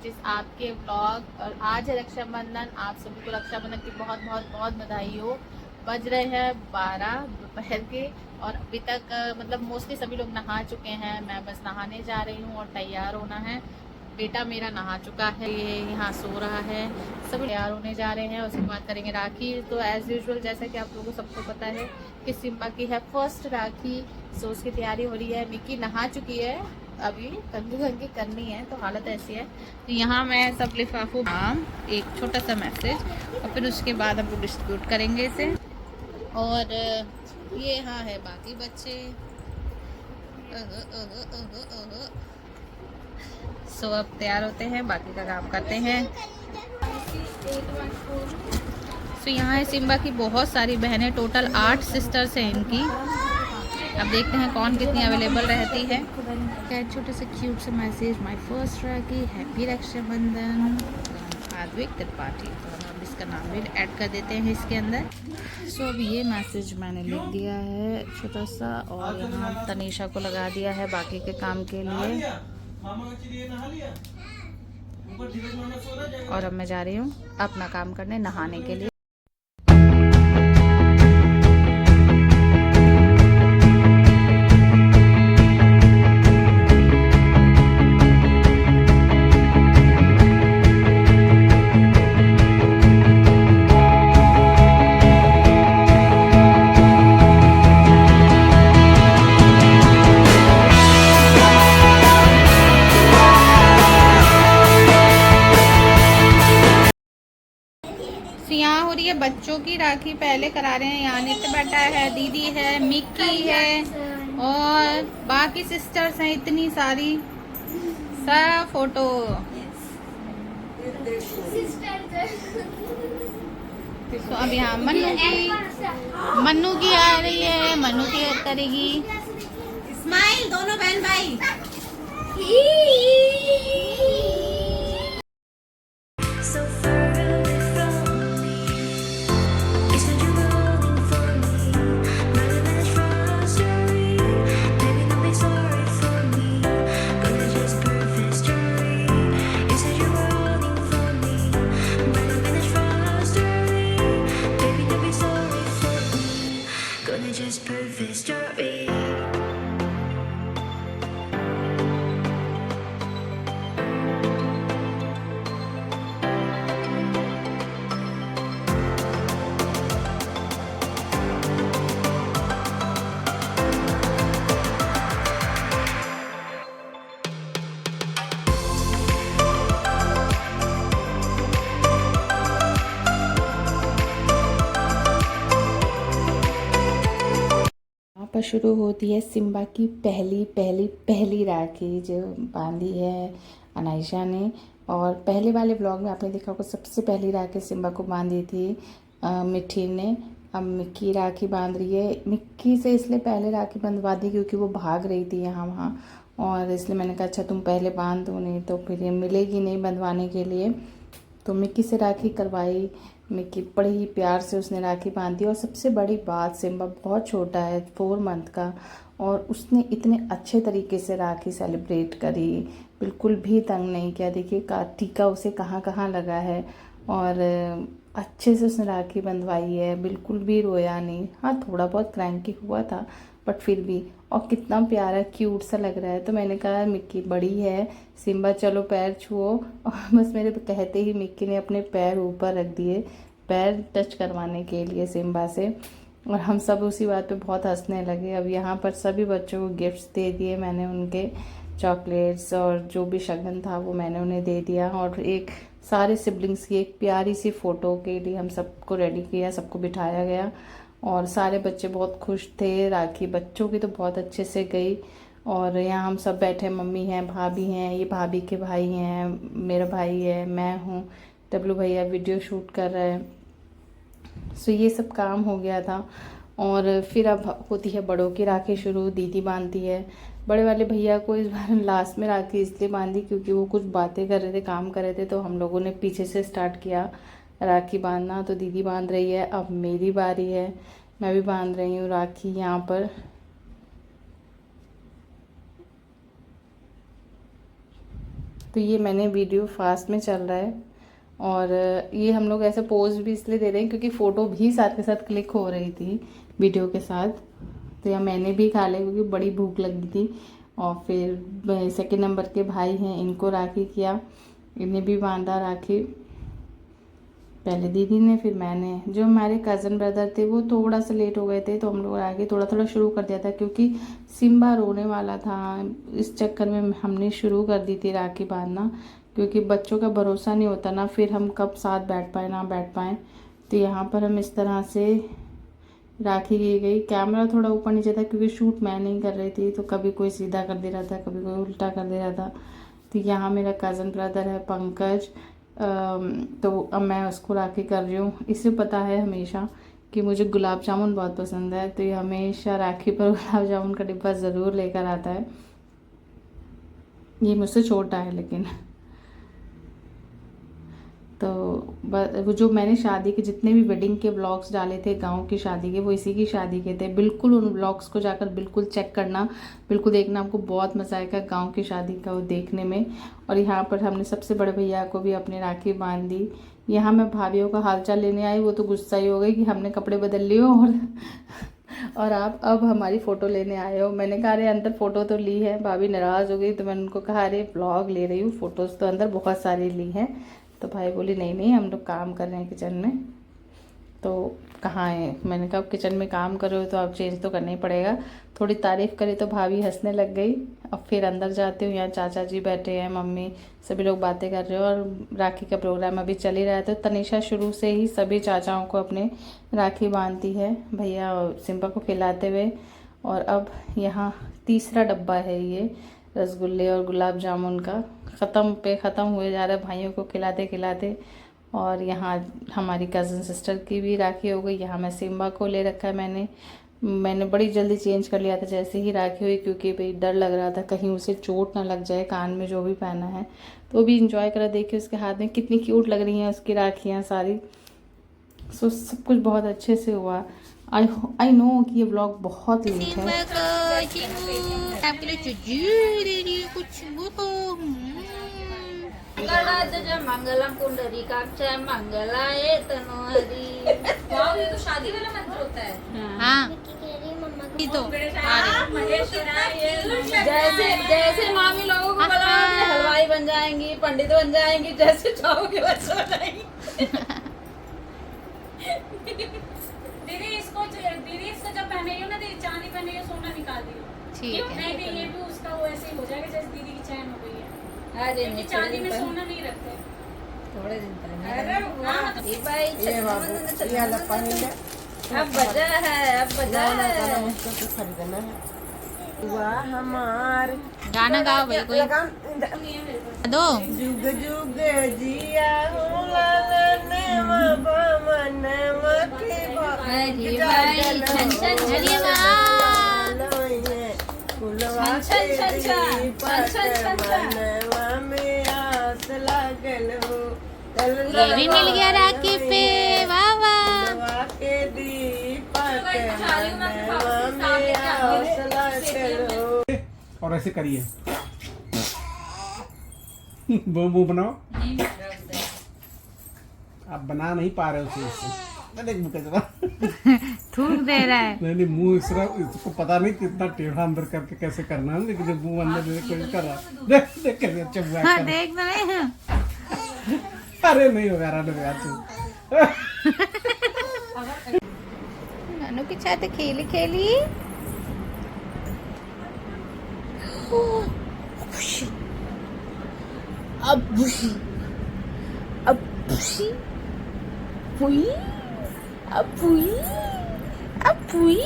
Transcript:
जिस आपके व्लॉग। और आज है रक्षाबंधन, आप सभी को रक्षाबंधन की बहुत बहुत बहुत बधाई हो। बज रहे हैं 12 दोपहर के और अभी तक मतलब मोस्टली सभी लोग नहा चुके हैं। मैं बस नहाने जा रही हूँ और तैयार होना है। बेटा मेरा नहा चुका है, ये यहाँ सो रहा है। सब तैयार होने जा रहे हैं, उसके बाद करेंगे राखी। तो एज़ यूजुअल जैसा कि आप लोगों को सबको पता है कि सिम्बा की है फर्स्ट राखी। सो उसकी तैयारी हो रही है। मिक्की नहा चुकी है, अभी कंघी कंघी करनी है, तो हालत ऐसी है। तो यहाँ मैं सब लिफाफों नाम एक छोटा सा मैसेज और फिर उसके बाद हम लोग डिस्ट्रीब्यूट करेंगे इसे। और ये यहाँ है बाकी बच्चे। सो अब तैयार होते हैं, बाकी का काम करते हैं। सो यहाँ है सिम्बा की बहुत सारी बहनें, टोटल 8 सिस्टर्स हैं इनकी। अब देखते हैं कौन कितनी अवेलेबल रहती है। क्या छोटे से क्यूट से message, my first rakhi, happy Rakshabandhan Advik Tripathi. तो हम अब इसका नाम भी ऐड कर देते हैं इसके अंदर। सो अब ये मैसेज मैंने लिख दिया है छोटा सा, और यहाँ तनीषा को लगा दिया है बाकी के काम के लिए। और अब मैं जा रही हूँ अपना काम करने, नहाने के लिए। यहाँ हो रही है बच्चों की राखी, पहले करा रहे हैं। यहाँ नित्य बेटा है, दीदी है, मिक्की है और बाकी सिस्टर्स हैं इतनी सारी। सब फोटो तो अब यहाँ मन्नू की आ रही है, मन्नू की करेगी स्माइल दोनों बहन भाई। Just perfect story. पर शुरू होती है सिम्बा की पहली पहली पहली राखी जो बांधी है अनाइशा ने। और पहले वाले ब्लॉग में आपने देखा होगा सबसे पहली राखी सिम्बा को बांधी थी मिठी ने। अब मिक्की राखी बांध रही है। मिक्की से इसलिए पहले राखी बंधवा दी क्योंकि वो भाग रही थी यहाँ वहाँ, और इसलिए मैंने कहा अच्छा तुम पहले बांध दो, नहीं तो फिर ये मिलेगी नहीं बंधवाने के लिए। तो मिक्की से राखी करवाई। मिक्की बड़े ही प्यार से उसने राखी बांधी। और सबसे बड़ी बात, सिम्बा बहुत छोटा है, 4 मंथ का, और उसने इतने अच्छे तरीके से राखी सेलिब्रेट करी, बिल्कुल भी तंग नहीं किया। देखिए टीका उसे कहाँ कहाँ लगा है, और अच्छे से उसने राखी बंधवाई है, बिल्कुल भी रोया नहीं। हाँ थोड़ा बहुत क्रैंकी हुआ था बट फिर भी, और कितना प्यारा क्यूट सा लग रहा है। तो मैंने कहा मिक्की बड़ी है, सिम्बा चलो पैर छुओ। और बस मेरे कहते ही मिक्की ने अपने पैर ऊपर रख दिए, पैर टच करवाने के लिए सिम्बा से। और हम सब उसी बात पे बहुत हंसने लगे। अब यहाँ पर सभी बच्चों को गिफ्ट्स दे दिए मैंने, उनके चॉकलेट्स और जो भी शगन था वो मैंने उन्हें दे दिया। और एक सारे सिबलिंग्स की एक प्यारी सी फ़ोटो के लिए हम सबको रेडी किया, सबको बिठाया गया और सारे बच्चे बहुत खुश थे। राखी बच्चों की तो बहुत अच्छे से गई। और यहाँ हम सब बैठे, मम्मी हैं, भाभी हैं, ये भाभी के भाई हैं, मेरा भाई है, मैं हूँ, डब्लू भैया वीडियो शूट कर रहे हैं। सो ये सब काम हो गया था। और फिर अब होती है बड़ों की राखी शुरू, दीदी बांधती है। बड़े वाले भैया को इस बार लास्ट में राखी इसलिए बांधी क्योंकि वो कुछ बातें कर रहे थे, काम कर रहे थे, तो हम लोगों ने पीछे से स्टार्ट किया राखी बांधना। तो दीदी बांध रही है, अब मेरी बारी है, मैं भी बांध रही हूँ राखी यहाँ पर। तो ये मैंने वीडियो फास्ट में चल रहा है, और ये हम लोग ऐसे पोज भी इसलिए दे रहे हैं क्योंकि फ़ोटो भी साथ के साथ क्लिक हो रही थी वीडियो के साथ। तो या मैंने भी खा लिया क्योंकि बड़ी भूख लगी थी। और फिर सेकंड नंबर के भाई हैं, इनको राखी किया, इन्हें भी बांधा राखी, पहले दीदी ने फिर मैंने। जो हमारे कज़न ब्रदर थे वो थोड़ा सा लेट हो गए थे, तो हम लोग आगे थोड़ा थोड़ा शुरू कर दिया था क्योंकि सिम्बा रोने वाला था। इस चक्कर में हमने शुरू कर दी थी राखी बांधना, क्योंकि बच्चों का भरोसा नहीं होता ना, फिर हम कब साथ बैठ पाए ना बैठ पाए। तो यहाँ पर हम इस तरह से राखी की गई। कैमरा थोड़ा ऊपर नीचे था क्योंकि शूट मैं नहीं कर रही थी, तो कभी कोई सीधा कर दे रहा था, कभी कोई उल्टा कर दे रहा था। तो यहाँ मेरा कज़न ब्रदर है पंकज, तो अब मैं उसको राखी कर रही हूँ। इसे पता है हमेशा कि मुझे गुलाब जामुन बहुत पसंद है, तो ये हमेशा राखी पर गुलाब जामुन का डिब्बा ज़रूर लेकर आता है। ये मुझसे छोटा है लेकिन। तो वो जो मैंने शादी के जितने भी वेडिंग के व्लॉग्स डाले थे गांव की शादी के, वो इसी की शादी के थे। बिल्कुल उन व्लॉग्स को जाकर बिल्कुल चेक करना, बिल्कुल देखना, आपको बहुत मज़ा आएगा गांव की शादी का वो देखने में। और यहाँ पर हमने सबसे बड़े भैया को भी अपनी राखी बांध दी। यहाँ मैं भाभीियों का हालचाल लेने आई, वो तो गुस्सा ही हो गई कि हमने कपड़े बदल लिए और आप अब हमारी फ़ोटो लेने आए हो। मैंने कहा अरे अंदर फ़ोटो तो ली है। भाभी नाराज़ हो गई, तो मैंने उनको कहा अरे व्लॉग ले रही हूँ, फ़ोटोज़ तो अंदर बहुत सारी ली हैं। तो भाई बोली नहीं नहीं, हम लोग काम कर रहे हैं किचन में। तो कहाँ है, मैंने कहा किचन में काम कर रहे हो तो आप चेंज तो करना ही पड़ेगा। थोड़ी तारीफ़ करी तो भाभी हंसने लग गई। अब फिर अंदर जाती हूँ, यहाँ चाचा जी बैठे हैं, मम्मी, सभी लोग बातें कर रहे हो, और राखी का प्रोग्राम अभी चल ही रहा है। तो तनीषा शुरू से ही सभी चाचाओं को अपने राखी बांधती है, भैया सिम्बा को खिलाते हुए। और अब यहाँ तीसरा डब्बा है ये रसगुल्ले और गुलाब जामुन का, ख़त्म हुए जा रहा है भाइयों को खिलाते खिलाते। और यहाँ हमारी कज़न सिस्टर की भी राखी हो गई। यहाँ मैं सिम्बा को ले रखा है, मैंने बड़ी जल्दी चेंज कर लिया था जैसे ही राखी हुई, क्योंकि भाई डर लग रहा था कहीं उसे चोट ना लग जाए, कान में जो भी पहना है। तो वो भी इंजॉय करा, देखिए उसके हाथ में कितनी क्यूट लग रही हैं उसकी राखियाँ सारी। सो सब कुछ बहुत अच्छे से हुआ। आई नो कि ये ब्लॉग बहुत लेट है। आपके लिए कुछ मंगलम पुंडरीकाक्षाय मंगलाय तनोहरि। वाह, ये तो शादी वाला मंत्र होता है। हाँ तो जैसे मामी लोगों को बुलाओगे हलवाई बन जाएंगी, पंडित बन जाएंगी, जैसे चाहोगे वैसे हो जाएंगी। दीदी इसको जब पहनेगी ना, दीदी चांदी पहनेगी, सोना निकाल दियो। ठीक है, नहीं ये भी उसका वैसे ही हो जाएगा जैसे दीदी की चैन हो गई है। अरे नहीं, चांदी में सोना नहीं रखते थोड़े दिन पहले। अरे वाह, ये भाई अब बजा है, अब बजा है। खरीदना है हमार गाना गाओ भाई कोई दो। जुग जुग जिया हो लालनवा बमनवा के हरी भाई छन छन हरी माँ फुलवा छन छन छन छन छन छन। मनवा में आस लागल हो, ये भी मिल गया राखी पे, वाह वाह। फुलवा के दीपक मनवा में आस लागल हो। और ऐसे करिए, वो बनाओ। आप बना नहीं पा रहे हो उसे। थूक दे रहा है। नहीं मुंह इसको पता नहीं कितना टेढ़ा अंदर करके कैसे करना है, लेकिन जब मुंह अंदर कोई कर रहा देख कैसे अच्छा हुआ हाँ, देख तो नहीं। अरे नहीं होगा यार तू। नानू के साथ खेली खेली। अब खुशी, अब खुशी हुई, अब हुई, अब हुई।